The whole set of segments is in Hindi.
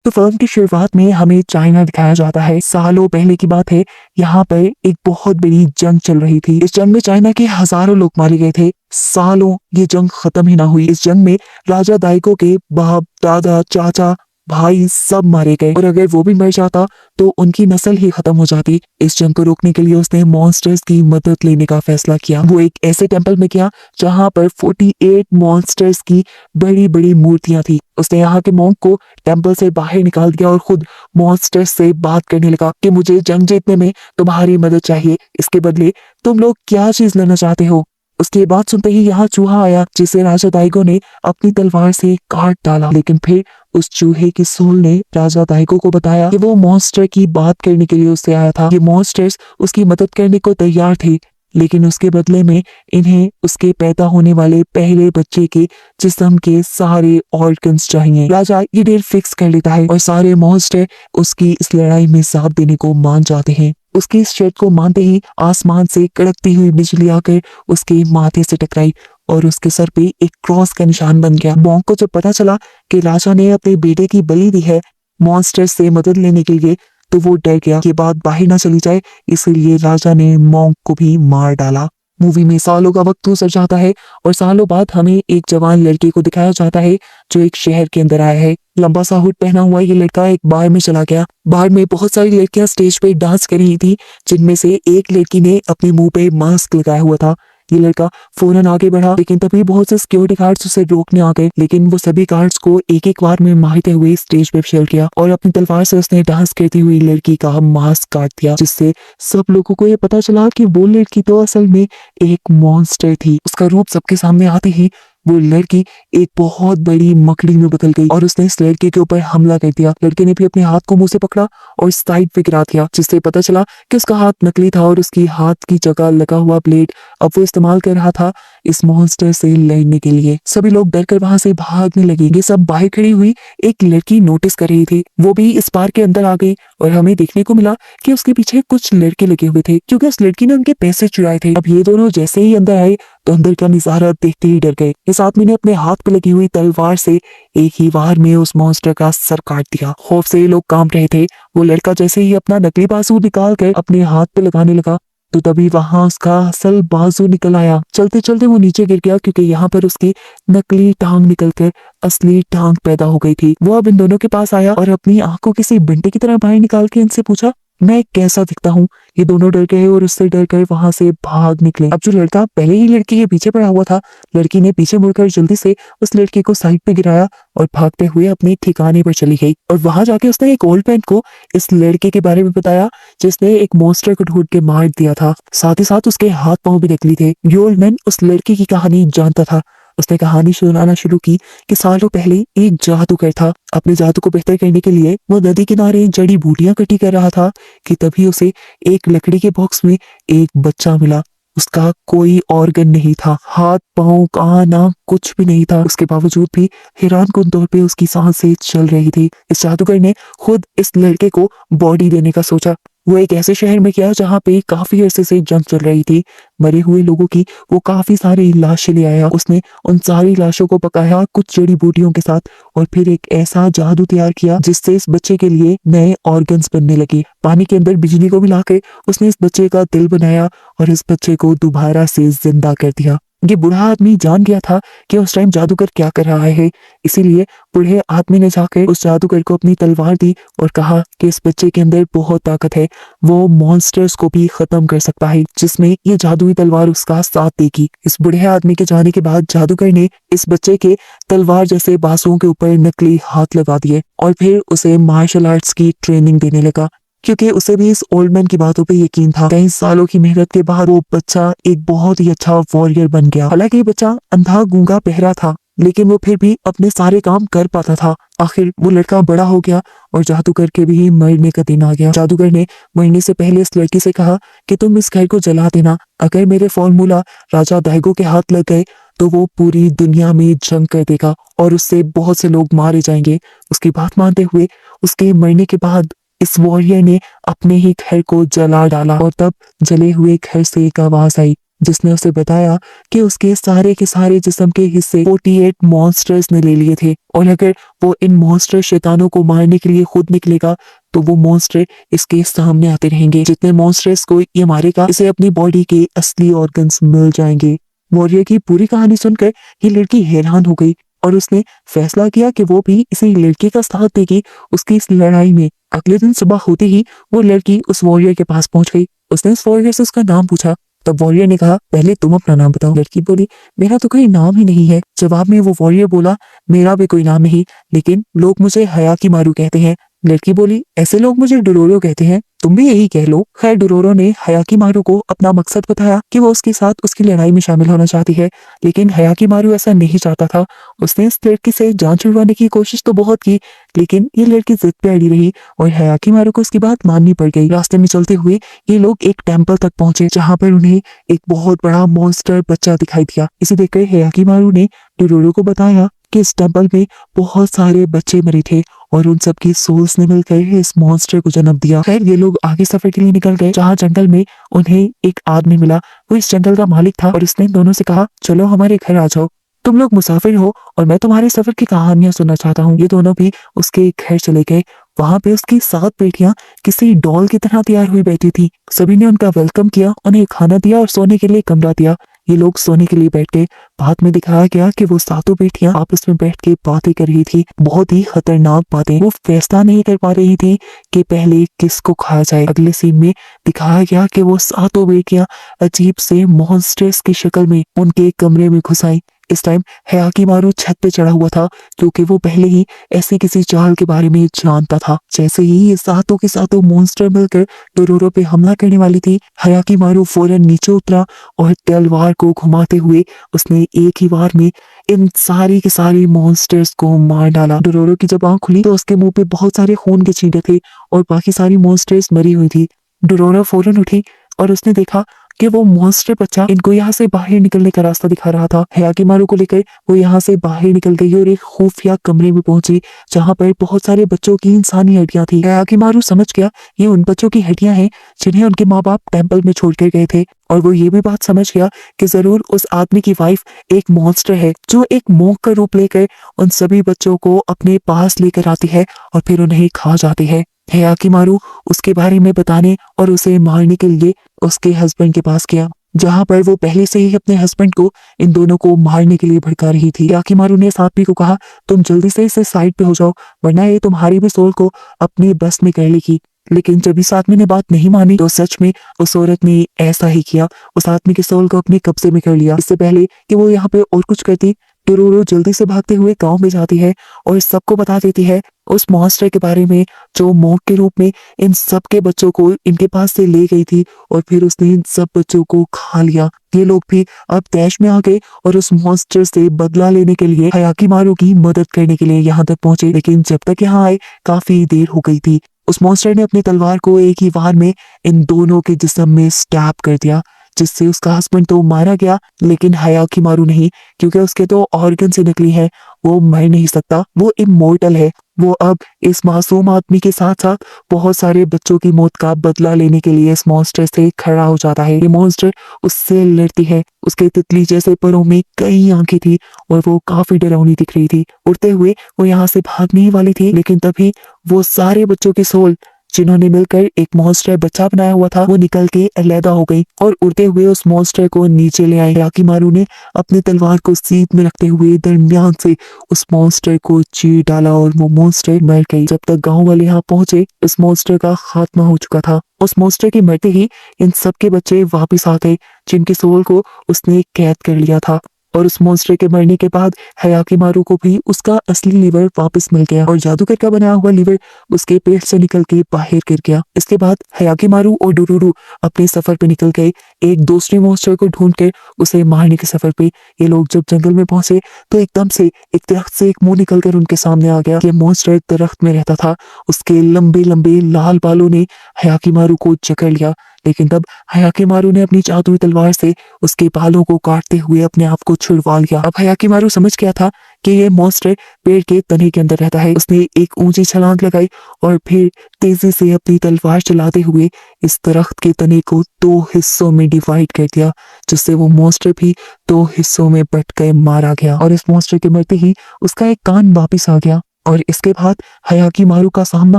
तो फिल्म की शुरुआत में हमें चाइना दिखाया जाता है। सालों पहले की बात है, यहाँ पर एक बहुत बड़ी जंग चल रही थी। इस जंग में चाइना के हजारों लोग मारे गए थे। सालों ये जंग खत्म ही ना हुई। इस जंग में राजा दाइगो के बाप, दादा, चाचा, भाई सब मारे गए, और अगर वो भी मर जाता तो उनकी नस्ल ही खत्म हो जाती। इस जंग को रोकने के लिए उसने मॉन्स्टर्स की मदद लेने का फैसला किया। वो एक ऐसे टेंपल में गया जहाँ पर 48 मॉन्स्टर्स की बड़ी बड़ी मूर्तियां थी। उसने यहाँ के मॉन्क को टेंपल से बाहर निकाल दिया और खुद मॉन्स्टर्स से बात करने लगा कि मुझे जंग जीतने में तुम्हारी मदद चाहिए, इसके बदले तुम लोग क्या चीज लेना चाहते हो। उसकी बात सुनते ही यहाँ चूहा आया, जिसे राजा दाइगो ने अपनी तलवार से काट डाला। लेकिन फिर उस चूहे की सूंड ने राजा दाइगो को बताया कि वो मॉन्स्टर की बात करने के लिए उससे आया था। ये मॉन्स्टर्स उसकी मदद करने को तैयार थे, लेकिन उसके बदले में इन्हें उसके पैदा होने वाले पहले बच्चे के जिस्म के सारे ऑर्गन्स चाहिए। राजा ये डील फिक्स कर लेता है और सारे मॉन्स्टर उसकी इस लड़ाई में साथ देने को मान जाते हैं। उसकी इस शर्त को मानते ही आसमान से कड़कती हुई बिजली आकर उसके माथे से टकराई और उसके सर पे एक क्रॉस का निशान बन गया। मॉन्क को जब पता चला कि राजा ने अपने बेटे की बलि दी है मॉन्स्टर से मदद लेने के लिए, तो वो डर गया कि बात बाहर ना चली जाए, इसलिए राजा ने मॉन्क को भी मार डाला। मूवी में सालों का वक्त गुजर जाता है और सालों बाद हमें एक जवान लड़के को दिखाया जाता है जो एक शहर के अंदर आया है। लंबा सा हुड पहना हुआ ये लड़का एक बार में चला गया। बार में बहुत सारी लड़कियां स्टेज पे डांस कर रही थी, जिनमें से एक लड़की ने अपने मुंह पे मास्क लगाया हुआ था। ये लड़का फौरन आगे बढ़ा, लेकिन तभी बहुत से सिक्योरिटी गार्ड्स उसे रोकने आ गए। लेकिन वो सभी गार्ड्स को एक एक बार में मारते हुए स्टेज पे चल गया और अपनी तलवार से उसने डांस करती हुई लड़की का मास्क काट दिया, जिससे सब लोगों को ये पता चला कि वो लड़की तो असल में एक मॉन्स्टर थी। उसका रूप सबके सामने आते ही वो लड़की एक बहुत बड़ी मकड़ी में बदल गई और उसने इस लड़के के ऊपर हमला कर दिया। लड़के ने भी अपने हाथ को मुंह से पकड़ा और साइड पे गिरा दिया, जिससे पता चला कि उसका हाथ नकली था और उसकी हाथ की जगह लगा हुआ ब्लेड अब वो इस्तेमाल कर रहा था इस मॉन्स्टर से लड़ने के लिए। सभी लोग डरकर वहां से भागने लगे। ये सब बाहर खड़ी हुई एक लड़की नोटिस कर रही थी। वो भी इस पार्क के अंदर आ गई और हमें देखने को मिला कि उसके पीछे कुछ लड़के लगे हुए थे, क्योंकि उस लड़की ने उनके पैसे चुराए थे। अब ये दोनों जैसे ही अंदर आए तो अंदर का नजारा देखते ही डर गए। इस आदमी ने अपने हाथ पे लगी हुई तलवार से एक ही वार में उस मॉन्स्टर का सर काट दिया। खौफ से लोग कांप रहे थे। वो लड़का जैसे ही अपना नकली बाजू निकाल कर अपने हाथ पे लगाने लगा, तो तभी वहां उसका असल बाजू निकल आया। चलते चलते वो नीचे गिर गया, क्योंकि यहाँ पर उसकी नकली टांग निकलकर असली टांग पैदा हो गई थी। वो अब इन दोनों के पास आया और अपनी आंख को किसी बिंटे की तरह बाहर निकाल के इनसे पूछा, मैं कैसा दिखता हूँ। ये दोनों डर गए और उससे डर कर वहां से भाग निकले। अब जो लड़का पहले ही लड़की के पीछे पड़ा हुआ था, लड़की ने पीछे मुड़कर जल्दी से उस लड़के को साइड पे गिराया और भागते हुए अपने ठिकाने पर चली गई। और वहां जाके उसने एक ओल्ड मैन को इस लड़के के बारे में बताया जिसने एक मॉन्स्टर को ढूंढ के मार दिया था। साथ ही साथ उसके हाथ पांव भी नकली थे। ये ओल्ड मैन उस लड़की की कहानी जानता था। उसने कहानी सुनाना शुरू की कि सालों पहले एक जादूगर था। अपने जादू को बेहतर करने के लिए वो नदी किनारे जड़ी बूटियां इकट्ठी कर रहा था कि तभी उसे एक लकड़ी के बॉक्स में एक बच्चा मिला। उसका कोई ऑर्गन नहीं था, हाथ पांव कान नाक कुछ भी नहीं था। उसके बावजूद भी हैरानकुन तौर पे उसकी सांसें चल रही थी। इस जादूगर ने खुद इस लड़के को बॉडी देने का सोचा। वो एक ऐसे शहर में गया जहाँ पे काफी अरसे से जंग चल रही थी। मरे हुए लोगों की वो काफी सारी लाशें ले आया। उसने उन सारी लाशों को पकाया कुछ जड़ी बूटियों के साथ और फिर एक ऐसा जादू तैयार किया जिससे इस बच्चे के लिए नए ऑर्गन्स बनने लगे। पानी के अंदर बिजली को मिलाकर उसने इस बच्चे का दिल बनाया और इस बच्चे को दोबारा से जिंदा कर दिया। ये बूढ़ा आदमी जान गया था कि उस टाइम जादूगर क्या कर रहा है, इसीलिए बूढ़े आदमी ने जाकर उस जादूगर को अपनी तलवार दी और कहा कि इस बच्चे के अंदर बहुत ताकत है, वो मॉन्स्टर्स को भी खत्म कर सकता है, जिसमें ये जादुई तलवार उसका साथ देगी। इस बूढ़े आदमी के जाने के बाद जादूगर ने इस बच्चे के तलवार जैसे बाजुओं के ऊपर नकली हाथ लगा दिए और फिर उसे मार्शल आर्ट्स की ट्रेनिंग देने लगा, क्योंकि उसे भी इस ओल्ड मैन की बातों पे यकीन था। कई सालों की मेहनत के बाद वो बच्चा एक बहुत ही अच्छा वॉरियर बन गया। हालांकि ये बच्चा अंधा गूंगा बहरा था, लेकिन वो फिर भी अपने सारे काम कर पाता था। आखिर वो लड़का बड़ा हो गया और जादूगर के भी मरने का दिन आ गया। जादूगर ने मरने से पहले इस लड़की से कहा कि तुम इस घर को जला देना, अगर मेरे फॉर्मूला राजा दाइगो के हाथ लग गए तो वो पूरी दुनिया में जंग कर देगा और उससे बहुत से लोग मारे जाएंगे। उसकी बात मानते हुए उसके मरने के बाद इस वॉरियर ने अपने ही घर को जला डाला और तब जले हुए घर से एक आवाज आई, जिसने उसे बताया कि उसके सारे के सारे जिस्म के हिस्से 48 मॉन्स्टर्स ने ले लिए थे और अगर वो इन मॉन्स्टर शैतानों को मारने के लिए खुद निकलेगा तो वो मॉन्स्टर इसके सामने आते रहेंगे। जितने मॉन्स्टर्स को ये मारेगा इसे अपनी बॉडी के असली ऑर्गन्स मिल जाएंगे। वॉरियर की पूरी कहानी सुनकर ये लड़की हैरान हो गई और उसने फैसला किया कि वो भी इसी लड़के का साथ देगी उसकी इस लड़ाई में। अगले दिन सुबह होते ही वो लड़की उस वॉरियर के पास पहुंच गई। उसने उस वॉरियर से उसका नाम पूछा। तब वॉरियर ने कहा, पहले तुम अपना नाम बताओ। लड़की बोली, मेरा तो कोई नाम ही नहीं है। जवाब में वो वॉरियर बोला, मेरा भी कोई नाम नहीं, लेकिन लोग मुझे हयाकी मारू कहते हैं। लड़की बोली, ऐसे लोग मुझे डोरोरो कहते हैं, तुम भी यही कह लो। खैर डोरोरो ने हयाकी मारू को अपना मकसद बताया कि वो उसके साथ उसकी लड़ाई में शामिल होना चाहती है, लेकिन हयाकी मारू ऐसा नहीं चाहता था। उसने इस लड़की से जान छुड़वाने की कोशिश तो बहुत की, लेकिन ये लड़की जिद पे अड़ी रही और हयाकी मारू को उसकी बात माननी पड़ गई। रास्ते में चलते हुए ये लोग एक टेम्पल तक पहुंचे जहाँ पर उन्हें एक बहुत बड़ा मॉन्स्टर बच्चा दिखाई दिया। इसे देखकर हयाकी मारू ने डोरोरो को बताया कि इस टेम्पल में बहुत सारे बच्चे मरे थे और उन सबकी सोल्स ने मिलकर इस मॉन्स्टर को जन्म दिया। खैर ये लोग आगे सफर के लिए निकल गए जहाँ जंगल में उन्हें एक आदमी मिला। वो इस जंगल का मालिक था और उसने दोनों से कहा, चलो हमारे घर आ जाओ, तुम लोग मुसाफिर हो और मैं तुम्हारे सफर की कहानियां सुनना चाहता हूँ। ये दोनों भी उसके घर चले गए। वहां पे उसकी 7 बेटियां किसी डॉल की तरह तैयार हुई बैठी थी। सभी ने उनका वेलकम किया, उन्हें खाना दिया और सोने के लिए कमरा दिया। ये लोग सोने के लिए बैठ गए। बाद में दिखाया गया कि वो 7 बेटियां आपस में बैठ के बातें कर रही थी, बहुत ही खतरनाक बातें। वो फैसला नहीं कर पा रही थी कि पहले किसको खाया जाए। अगले सीन में दिखाया गया कि वो 7 बेटियां अजीब से मॉन्स्टर्स की शक्ल में उनके कमरे में घुस आई। इस टाइम हयाकी मारू छत पे चढ़ा हुआ था क्योंकि वो पहले ही ऐसे किसी चाल के बारे में जानता था। जैसे ही ये 7 के 7 मॉन्स्टर मिलकर डोरोरो पे हमला करने वाली थी, हयाकी मारू फौरन नीचे उतरा और तलवार को घुमाते हुए उसने एक ही बार में इन सारी के सारी मॉन्स्टर्स को मार डाला। डोरोरो की जब आंख खुली तो उसके मुंह पे बहुत सारे खून के छींटे थे और बाकी सारी मॉन्स्टर्स मरी हुई थी। डोरोरो फौरन उठी और उसने देखा कि वो मॉन्स्टर बच्चा इनको यहाँ से बाहर निकलने का रास्ता दिखा रहा था। हयाकी मारू को लेकर वो यहाँ से बाहर निकल गई और एक खुफिया कमरे में पहुंची जहाँ पर बहुत सारे बच्चों की इंसानी हड्डियां थी। हयाकी मारू समझ गया ये उन बच्चों की हड्डियां हैं जिन्हें उनके माँ बाप टेम्पल में छोड़ कर गए थे और वो ये भी बात समझ गया कि जरूर उस आदमी की वाइफ एक मॉन्स्टर है जो एक मोंक का रूप लेकर उन सभी बच्चों को अपने पास लेकर आती है और फिर उन्हें खा जाती है। हयाकी मारू उसके बारे में बताने और उसे मारने के लिए उसके हस्बैंड के पास गया जहां पर वो पहले से ही अपने हस्बैंड को इन दोनों को मारने के लिए भड़का रही थी। हयाकी मारू ने साथी को कहा, तुम जल्दी से इसे साइड पे हो जाओ वरना ये तुम्हारी भी सोल को अपने बस में कर लेगी। लेकिन जब इस आदमी ने बात नहीं मानी तो सच में उस औरत ने ऐसा ही किया, उस आदमी के सोल को अपने कब्जे में कर लिया। इससे पहले कि वो यहाँ पे और कुछ करती, डोरोरो जल्दी से भागते हुए गांव में जाती है और सबको बता देती है उस मॉन्स्टर के बारे में जो मोंक के रूप में इन सब के बच्चों को इनके पास से ले गई थी और फिर उसने इन सब बच्चों को खा लिया। ये लोग भी अब तैश में आ गए और उस मॉन्स्टर से बदला लेने के लिए हयाकी मारू की मदद करने के लिए यहाँ तक पहुंचे। लेकिन जब तक यहाँ आए काफी देर हो गई थी। उस मॉन्स्टर ने अपनी तलवार को एक ही वार में इन दोनों के जिस्म में स्टैब कर दिया जिससे उसका हस्बैंड तो मारा गया लेकिन हयाकी मारू नहीं, क्योंकि उसके तो ऑर्गन से निकली है, वो मर नहीं सकता, वो इमोर्टल है। वो अब इस मासूम आदमी के साथ साथ बहुत सारे बच्चों की मौत का बदला लेने के लिए इस मॉन्स्टर से खड़ा हो जाता है। ये मॉन्स्टर उससे लड़ती है। उसके तितली जैसे परों में कई आंखें थी और वो काफी डरावनी दिख रही थी। उड़ते हुए वो यहाँ से भागने ही वाली थी, लेकिन तभी वो सारे बच्चों के सोल जिन्होंने मिलकर एक मॉन्स्टर बच्चा बनाया हुआ था वो निकल के अलहदा हो गई और उड़ते हुए उस मॉन्स्टर को नीचे ले आए। हयाकी मारू ने अपनी तलवार को सीध में रखते हुए दरमियान से उस मॉन्स्टर को चीर डाला और वो मॉन्स्टर मर गई। जब तक गांव वाले यहाँ पहुंचे इस मॉन्स्टर का खात्मा हो चुका था। उस मॉन्स्टर के मरते ही इन सबके बच्चे वापस आ गए जिनके सोल को उसने कैद कर लिया था और उस मॉन्स्टर के मरने के बाद हयाकी मारू को भी उसका असली लीवर वापस मिल गया और जादूगर का बनाया हुआ लीवर उसके पेट से निकल के बाहर गिर गया। इसके बाद हयाकी मारू और डोरोरो अपने सफर पे निकल गए एक दूसरे मॉन्स्टर को ढूंढ कर उसे मारने के सफर पे। ये लोग जब जंगल में पहुंचे तो एकदम से एक दरख्त से एक मुंह निकल कर उनके सामने आ गया। ये मॉन्स्टर एक दरख्त में रहता था। उसके लंबे लंबे लाल बालों ने हयाकी मारू को जकड़ लिया, लेकिन तब हयाकी मारू ने अपनी जादुई तलवार से उसके बालों को काटते हुए अपने आप को छुड़वा लिया। अब हयाकी मारू समझ गया था कि ये मॉन्स्टर पेड़ के तने के अंदर रहता है। उसने एक ऊंची छलांग लगाई और फिर तेजी से अपनी तलवार चलाते हुए इस दरख्त के तने को 2 हिस्सों में डिवाइड कर दिया, जिससे वो मॉन्स्टर भी 2 हिस्सों में बट कर मारा गया। और इस मॉन्स्टर के मरते ही उसका एक कान वापिस आ गया। और इसके बाद हयाकीमारू का सामना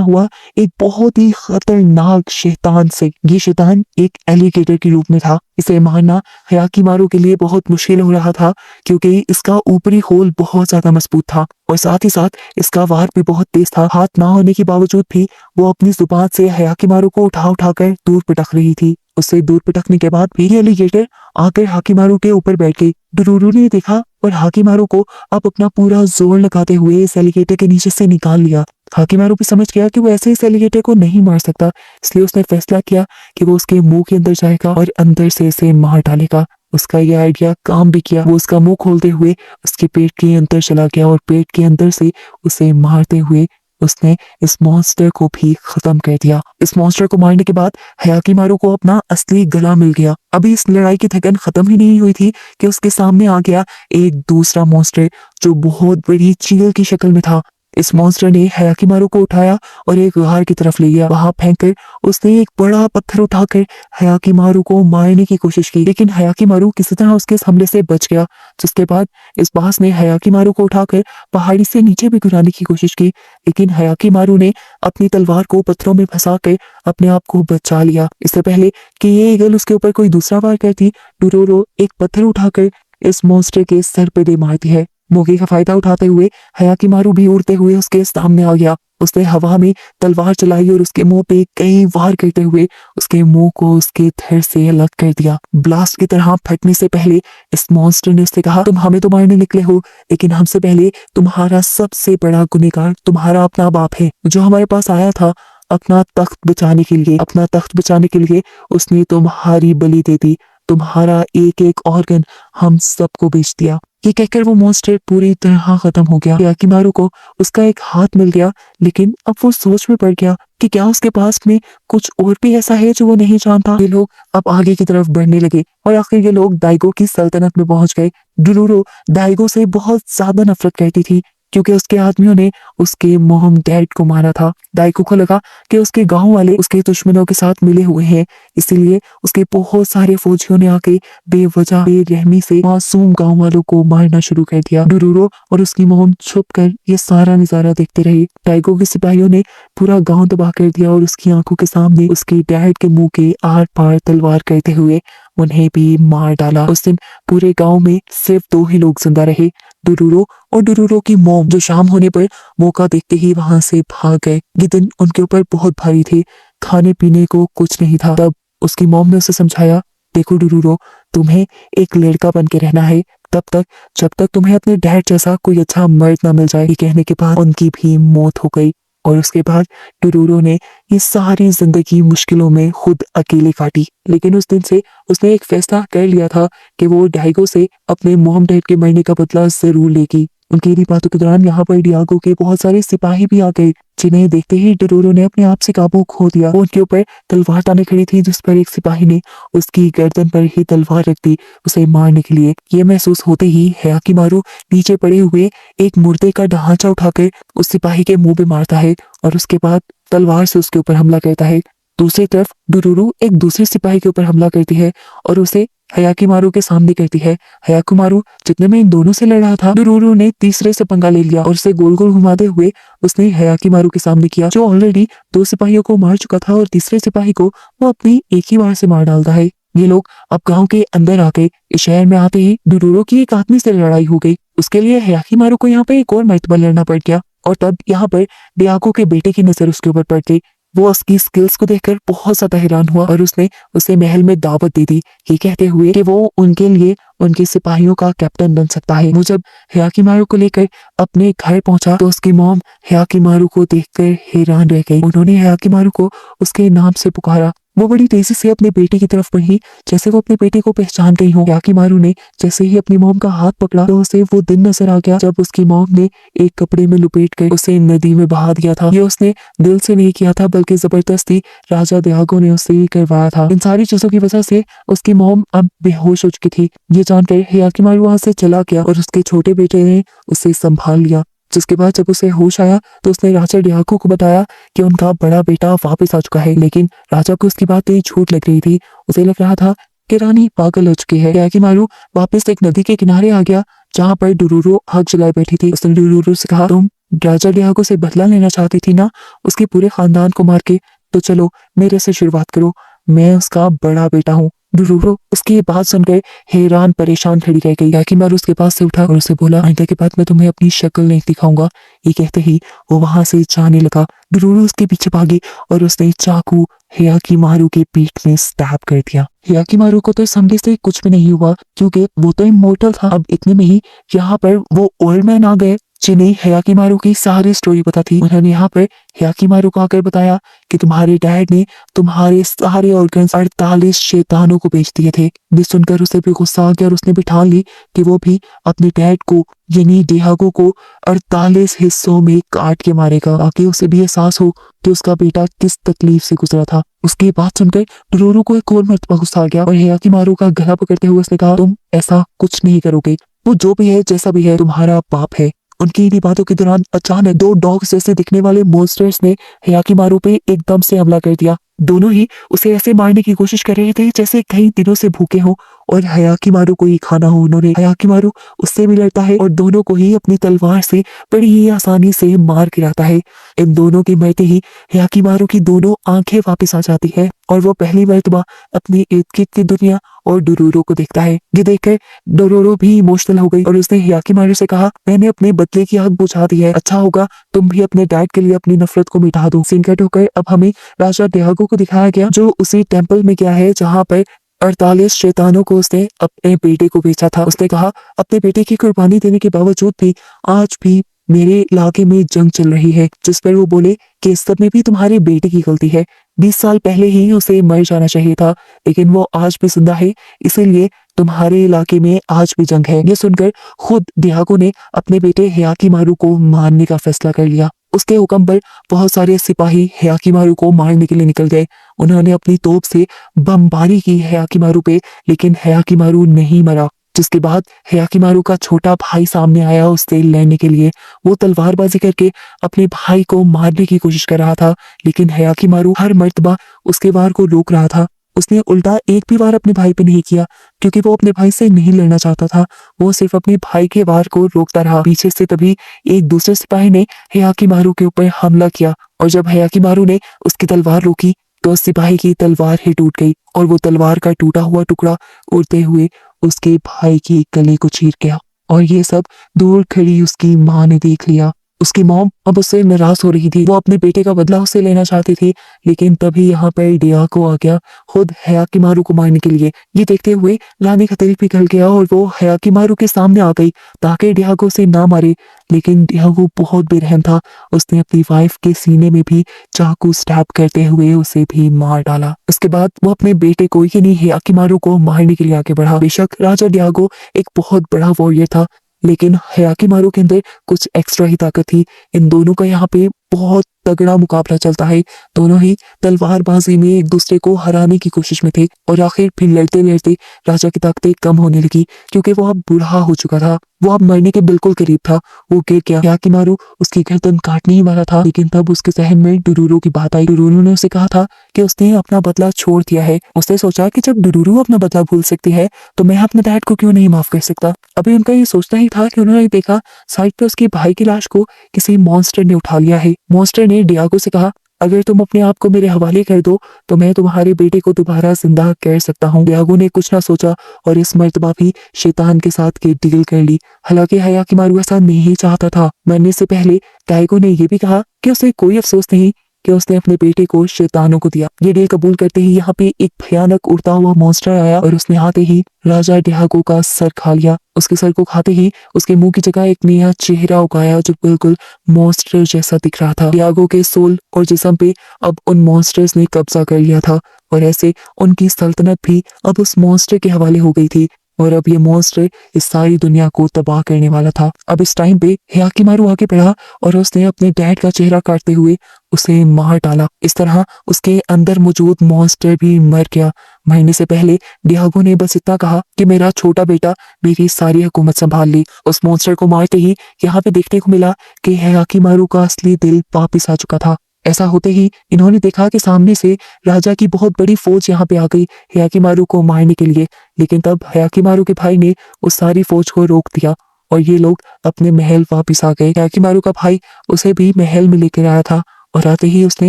हुआ एक बहुत ही खतरनाक शैतान से। ये शैतान एक एलिगेटर के रूप में था। इसे मारना हयाकीमारू के लिए बहुत मुश्किल हो रहा था, क्योंकि इसका ऊपरी खोल बहुत ज्यादा मजबूत था और साथ ही साथ इसका वार भी बहुत तेज था। हाथ ना होने के बावजूद भी वो अपनी जुबान से हयाकीमारू को उठा उठाकर दूर पटक रही थी। उससे दूर पटकने के बाद भी एलिगेटर आकर हाकीमारू के ऊपर बैठ गई। डुरूरू ने देखा और हाकीमारू को अब अपना पूरा जोर लगाते हुए इस एलिगेटर के नीचे से निकाल लिया। हाकीमारू भी समझ गया कि वो ऐसे इस एलिगेटर को नहीं मार सकता, इसलिए उसने फैसला किया कि वो उसके मुंह के अंदर जाएगा और अंदर से इसे मार डालेगा। उसका ये आइडिया काम भी किया। वो उसका मुंह खोलते हुए उसके पेट के अंदर चला गया और पेट के अंदर से उसे मारते हुए उसने इस मॉन्स्टर को भी खत्म कर दिया। इस मॉन्स्टर को मारने के बाद हयाकीमारू को अपना असली गला मिल गया। अभी इस लड़ाई की थकन खत्म ही नहीं हुई थी कि उसके सामने आ गया एक दूसरा मॉन्स्टर जो बहुत बड़ी चील की शक्ल में था। इस मॉन्स्टर ने हयाकीमारू को उठाया और एक गार की तरफ ले गया। वहां फेंककर उसने एक बड़ा पत्थर उठाकर हयाकीमारू को मारने की कोशिश की, लेकिन हयाकीमारू किसी तरह उसके इस हमले से बच गया। जिसके बाद इस बास ने हयाकीमारू को उठाकर पहाड़ी से नीचे भी गिराने की कोशिश की, लेकिन हयाकीमारू ने अपनी तलवार को पत्थरों में फंसा कर अपने आप को बचा लिया। इससे पहले कि ये ईगल उसके ऊपर कोई दूसरा वार करती, डुरोरो एक पत्थर उठाकर इस मॉन्स्टर के सर पे दे मारती है। मौके का फायदा उठाते हुए हयाकीमारू भी उड़ते हुए उसके सामने आ गया। उसने हवा में तलवार चलाई और उसके मुंह पे कई वार करते हुए उसके मुंह को उसके धड़ से अलग कर दिया। ब्लास्ट की तरह फटने से पहले इस मॉन्स्टर ने उससे कहा, तुम हमें तो मारने निकले हो, लेकिन हमसे पहले तुम्हारा सबसे बड़ा गुनहगार तुम्हारा अपना बाप है, जो हमारे पास आया था अपना तख्त बचाने के लिए। अपना तख्त बचाने के लिए उसने तुम्हारी बलि दे दी। तुम्हारा एक एक ऑर्गन हम सबको बेच दिया। ये कहकर वो मॉन्स्टर पूरी तरह खत्म हो गया। हयाकीमारू को उसका एक हाथ मिल गया, लेकिन अब वो सोच में पड़ गया कि क्या उसके पास में कुछ और भी ऐसा है जो वो नहीं जानता। ये लोग अब आगे की तरफ बढ़ने लगे और आखिर ये लोग दाइगो की सल्तनत में पहुंच गए। डुरूरो दाइगो से बहुत ज्यादा नफरत करती थी, क्योंकि उसके आदमियों ने उसके मोहम डैड को मारा था। दाइगो को लगा कि उसके गांव वाले उसके दुश्मनों के साथ मिले हुए हैं, इसीलिए उसके बहुत सारे फौजियों ने आके बेवजह बेरहमी से मासूम गांव वालों को मारना शुरू कर दिया। डुरूरो और उसकी मोहम छुप कर ये सारा नजारा देखते रहे। दाइगो के सिपाहियों ने पूरा गांव तबाह कर दिया और उसकी आंखों के सामने उसके डैड के मुंह के आर पार तलवार करते हुए उन्हें भी मार डाला। उस दिन पूरे गांव में सिर्फ 2 ही लोग जिंदा रहे, डुरूरो और डुरूरो की मॉम, जो शाम होने पर मौका देखते ही वहां से भाग गए। ये दिन उनके ऊपर बहुत भारी थे, खाने पीने को कुछ नहीं था। तब उसकी मॉम ने उसे समझाया, देखो डुरूरो, तुम्हें एक लड़का बन के रहना है तब तक जब तक तुम्हें अपने डैड जैसा कोई अच्छा मर्द ना मिल जाए। ये कहने के बाद उनकी भी मौत हो गई और उसके बाद डुरूरो ने ये सारी जिंदगी मुश्किलों में खुद अकेले काटी। लेकिन उस दिन से उसने एक फैसला कर लिया था कि वो डाइगो से अपने मोहम डैड के मरने का बदला जरूर लेगी। उनकी इन्हीं बातों के दौरान यहाँ पर डियागो के बहुत सारे सिपाही भी आ गए, जिन्हें देखते ही डुरूरो ने अपने आप से काबू खो दिया। वो उनके ऊपर तलवार ताने खड़ी थी, जिस पर एक सिपाही ने उसकी गर्दन पर ही तलवार रख दी उसे मारने के लिए। ये महसूस होते ही हयाकीमारू नीचे पड़े हुए एक मुर्दे का ढांचा उठाकर उस सिपाही के मुंह पे मारता है और उसके बाद तलवार से उसके ऊपर हमला करता है। दूसरी तरफ डुरूरू एक दूसरे सिपाही के ऊपर हमला करती है और उसे हयाकीमारू के सामने करती है। हयाकीमारू जितने में इन दोनों से लड़ रहा था, डुरूरू ने तीसरे से पंगा ले लिया और उसे गोल गोल घुमाते हुए उसने हयाकीमारू के सामने किया, जो ऑलरेडी 2 सिपाहियों को मार चुका था, और तीसरे सिपाही को वो अपनी एक ही बार से मार डालता है। ये लोग अब गांव के अंदर आके इस शहर में आते ही डुरूरू की एक आदमी से लड़ाई हो गई। उसके लिए हयाकीमारू को यहाँ पे एक और मर्तबा लड़ना पड़ गया और तब यहाँ पर डियागो के बेटे की नजर उसके ऊपर पड़ गई। वो उसकी स्किल्स को देखकर बहुत ज्यादा हैरान हुआ और उसने उसे महल में दावत दे दी, ये कहते हुए कि वो उनके लिए उनके सिपाहियों का कैप्टन बन सकता है। वो जब हयाकीमारू को लेकर अपने घर पहुंचा तो उसकी मॉम हयाकीमारू को देखकर हैरान रह गई। उन्होंने हयाकीमारू को उसके नाम से पुकारा। वो बड़ी तेजी से अपने बेटे की तरफ बढ़ी, जैसे वो अपने बेटे को पहचान गई हो। याकीमारू ने जैसे ही अपनी मॉम का हाथ पकड़ा तो उसे वो दिन नजर आ गया जब उसकी मॉम ने एक कपड़े में लुपेट कर उसे नदी में बहा दिया था। ये उसने दिल से नहीं किया था, बल्कि जबरदस्ती राजा डियागो ने उससे ही करवाया था। इन सारी चीजों की वजह से उसकी मॉम अब बेहोश हो चुकी थी। ये जानकर याकीमारू वहां से चला गया और उसके छोटे बेटे ने उसे संभाल लिया। जिसके बाद जब उसे होश आया तो उसने राजा डियागो को बताया कि उनका बड़ा बेटा वापस आ चुका है, लेकिन राजा को उसकी बातें झूठ लग रही थी। उसे लग रहा था कि रानी पागल हो चुकी है। याकीमारू वापस एक नदी के किनारे आ गया जहाँ पर डुरूरू आग जलाए बैठी थी। उसने डुरूरू से कहा, तुम राजा डियागो से बदला लेना चाहती थी ना, उसके पूरे खानदान को मार के, तो चलो मेरे से शुरुआत करो, मैं उसका बड़ा बेटा हूँ। डुरूरू उसकी ये बात सुनकर हैरान परेशान खड़ी रह गई। याकीमारू उसके पास से उठा और उसे बोला, आइंदा के बाद मैं तुम्हें अपनी शक्ल नहीं दिखाऊंगा। ये कहते ही वो वहां से जाने लगा। डुरूरू उसके पीछे भागी और उसने चाकू याकीमारू के पीठ में स्टैब कर दिया। याकीमारू को तो इस हमले से कुछ भी नहीं हुआ, क्योंकि वो तो इमोर्टल था। अब इतने में ही यहाँ पर वो ओल्ड मैन आ गए जिन्हें याकीमारू की सारी स्टोरी पता थी। उन्होंने यहाँ पर याकीमारू को आकर बताया कि तुम्हारे डैड ने तुम्हारे सारे ऑर्गन्स 48 शैतानों को बेच दिए थे। ये सुनकर उसे भी गुस्सा आ गया और उसने भी ठान ली कि वो भी अपने डैड को यानी डियागो को 48 हिस्सों में काट के मारेगा, ताकि उसे भी एहसास हो कि उसका बेटा किस तकलीफ से गुजरा था। उसकी बात सुनकर डोरोरो को एक और मर्तबा गुस्सा आ गया और याकीमारू का गला पकड़ते हुए उसने कहा, तुम ऐसा कुछ नहीं करोगे, वो जो भी है जैसा भी है तुम्हारा बाप है। उनकी इन्हीं बातों के दौरान अचानक दो डॉग्स जैसे दिखने वाले मॉन्स्टर्स ने याकीमारू पे एकदम से हमला कर दिया। दोनों ही उसे ऐसे मारने की कोशिश कर रहे थे जैसे कई दिनों से भूखे हो और याकीमारू को ही खाना हो। उन्होंने याकीमारू उससे भी लड़ता है और दोनों को ही अपनी तलवार से बड़ी ही आसानी से मार गिराता है। इन दोनों के मरते ही याकीमारू की दोनों आंखें वापस आ जाती है और वो पहली मर्तबा अपनी इर्द गिर्द की दुनिया और डोरोरो को देखता है। ये देखकर डोरोरो भी इमोशनल हो गई और उसने याकीमारू से कहा, मैंने अपने बदले की आग बुझा दी है, अच्छा होगा तुम भी अपने डैड के लिए अपनी नफरत को मिटा दो। सीन कट होकर अब हमें राजा डियागो को दिखाया गया जो उसी टेम्पल में गया है जहाँ पर 48 शैतानों को उसने अपने बेटे को बेचा था। उसने कहा, अपने बेटे की कुर्बानी देने के बावजूद भी आज भी मेरे इलाके में जंग चल रही है। जिस पर वो बोले कि इस सब में भी तुम्हारे बेटे की गलती है, 20 साल पहले ही उसे मर जाना चाहिए था, लेकिन वो आज भी जिंदा है, इसीलिए तुम्हारे इलाके में आज भी जंग है। ये सुनकर खुद डियागो ने अपने बेटे याकीमारू को मारने का फैसला कर लिया। उसके हुक्म पर बहुत सारे सिपाही याकीमारू को मारने के लिए निकल गए। उन्होंने अपनी तोप से बमबारी की याकीमारू पे, लेकिन याकीमारू नहीं मरा। जिसके बाद याकीमारू का छोटा भाई सामने आया उससे लड़ने के लिए। वो तलवारबाजी करके अपने भाई को मारने की कोशिश कर रहा था, लेकिन याकीमारू हर मर्तबा उसके वार को रोक रहा था। उसने उल्टा एक भी वार अपने भाई पे नहीं किया, क्योंकि वो अपने भाई से नहीं लड़ना चाहता था। वो सिर्फ अपने भाई के वार को रोकता रहा। पीछे से तभी एक दूसरे सिपाही ने याकीमारू के ऊपर हमला किया और जब याकीमारू ने उसकी तलवार रोकी तो सिपाही की तलवार ही टूट गई और वो तलवार का टूटा हुआ टुकड़ा उड़ते हुए उसके भाई के गले को चीर गया। और ये सब दूर खड़ी उसकी माँ ने देख लिया। उसकी मॉम अब उससे नाराज हो रही थी। वो अपने बेटे का बदला उससे लेना चाहती थी, लेकिन तभी यहाँ पर डियागो आ गया खुद याकीमारू को मारने के लिए। ये देखते हुए रानी का दिल पिघल गया और वो याकीमारू के सामने आ गई ताकि डियागो से ना मारे, लेकिन डियागो बहुत बेरहम था। उसने अपनी वाइफ के सीने में भी चाकू स्टैब करते हुए उसे भी मार डाला। उसके बाद वो अपने बेटे को यानी याकीमारू को मारने के लिए आगे बढ़ा। बेशक राजा डियागो एक बहुत बड़ा वॉरियर था, लेकिन याकीमारू के अंदर कुछ एक्स्ट्रा ही ताकत थी। इन दोनों का यहाँ पे बहुत तगड़ा मुकाबला चलता है। दोनों ही तलवारबाजी में एक दूसरे को हराने की कोशिश में थे और आखिर फिर लड़ते लड़ते राजा की ताकतें कम होने लगी, क्योंकि वो अब बूढ़ा हो चुका था। वो अब मरने के बिल्कुल करीब था। वो गिर गया। याकीमारू उसकी गर्दन काटने ही वाला था, लेकिन तब उसके जहन में डोरोरो की बात आई। डोरोरो ने उसे कहा था कि उसने अपना बदला छोड़ दिया है। उसने सोचा कि जब डोरोरो अपना बदला भूल सकती है तो मैं अपने डैड को क्यों नहीं माफ कर सकता। अभी उनका ये सोचना ही था कि उन्होंने देखा साइड पे उसके भाई की लाश को किसी मॉन्स्टर ने उठा लिया है। मॉन्स्टर ने डियागो से कहा, अगर तुम अपने आप को मेरे हवाले कर दो तो मैं तुम्हारे बेटे को दोबारा जिंदा कर सकता हूँ। डियागो ने कुछ ना सोचा और इस मर्तबा भी शैतान के साथ की डील कर ली। हालांकि याकीमारू ऐसा नहीं चाहता था। मरने से पहले डियागो ने यह भी कहा कि उसे कोई अफसोस नहीं कि उसने अपने बेटे को शैतानों को दिया। ये डील कबूल करते ही यहाँ पे एक भयानक उड़ता हुआ मॉन्स्टर आया और उसने आते ही राजा डियागो का सर खा लिया। उसके सर को खाते ही उसके मुंह की जगह एक नया चेहरा उगाया जो बिल्कुल मॉन्स्टर जैसा दिख रहा था। डियागो के सोल और जिस्म पे अब उन मॉन्स्टर्स ने कब्जा कर लिया था। और ऐसे उनकी सल्तनत भी अब उस मॉन्स्टर के हवाले हो गई थी और अब ये मॉन्स्टर इस सारी दुनिया को तबाह करने वाला था। अब इस टाइम पे हियाकिमारू आगे बढ़ा और उसने अपने डैड का चेहरा काटते हुए उसे मार डाला। इस तरह उसके अंदर मौजूद मॉन्स्टर भी मर गया। मरने से पहले डियागो ने बस इतना कहा कि मेरा छोटा बेटा मेरी सारी हुकूमत संभाल ली। उस मॉन्स्टर को मारते ही यहाँ पे देखने को मिला कि हियाकिमारू का असली दिल वापिस आ चुका था। ऐसा होते ही इन्होंने देखा कि सामने से राजा की बहुत बड़ी फौज यहाँ पे आ गई हियाकिमारू को मारने के लिए। लेकिन तब हियाकिमारू के भाई ने उस सारी फौज को रोक दिया और ये लोग अपने महल वापिस आ गए। हियाकिमारू का भाई उसे भी महल में लेकर आया था और आते ही उसने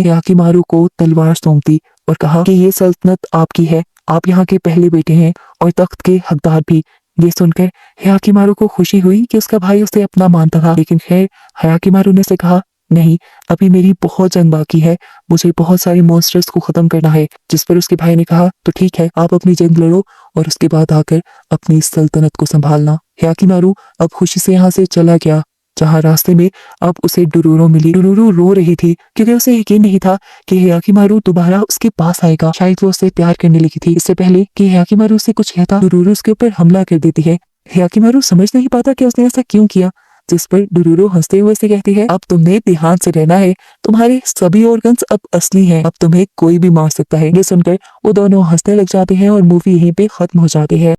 हियाकिमारू को तलवार सौंप दी और कहा कि ये सल्तनत आपकी है, आप यहाँ के पहले बेटे हैं और तख्त के हकदार भी। ये सुनकर हियाकिमारू को खुशी हुई कि उसका भाई उसे अपना मानता था। लेकिन खैर हियाकिमारू ने उसे कहा, नहीं, अभी मेरी बहुत जंग बाकी है, मुझे बहुत सारे मॉन्स्टर्स को खत्म करना है। जिस पर उसके भाई ने कहा, तो ठीक है, आप अपनी जंग लड़ो और उसके बाद आकर अपनी सल्तनत को संभालना। हियाकिमारू अब खुशी से यहाँ से चला गया। जहाँ रास्ते में अब उसे डुरूरो मिली। डुरूरो रो रही थी क्योंकि उसे यकीन नहीं था कि हियाकिमारू दोबारा उसके पास आएगा। शायद वो उससे प्यार करने लगी थी। इससे पहले कि हियाकिमारू उससे कुछ कहता, डुरूरो उसके ऊपर हमला कर देती है। हियाकिमारू समझ नहीं पाता कि उसने ऐसा क्यों किया। जिस पर डुरूरो हंसते हुए से कहती है, अब तुमने ध्यान से रहना है, तुम्हारे सभी ऑर्गन्स अब असली हैं, अब तुम्हें कोई भी मार सकता है। ये सुनकर वो दोनों हंसने लग जाते हैं और मूवी यहीं पे खत्म हो जाती है।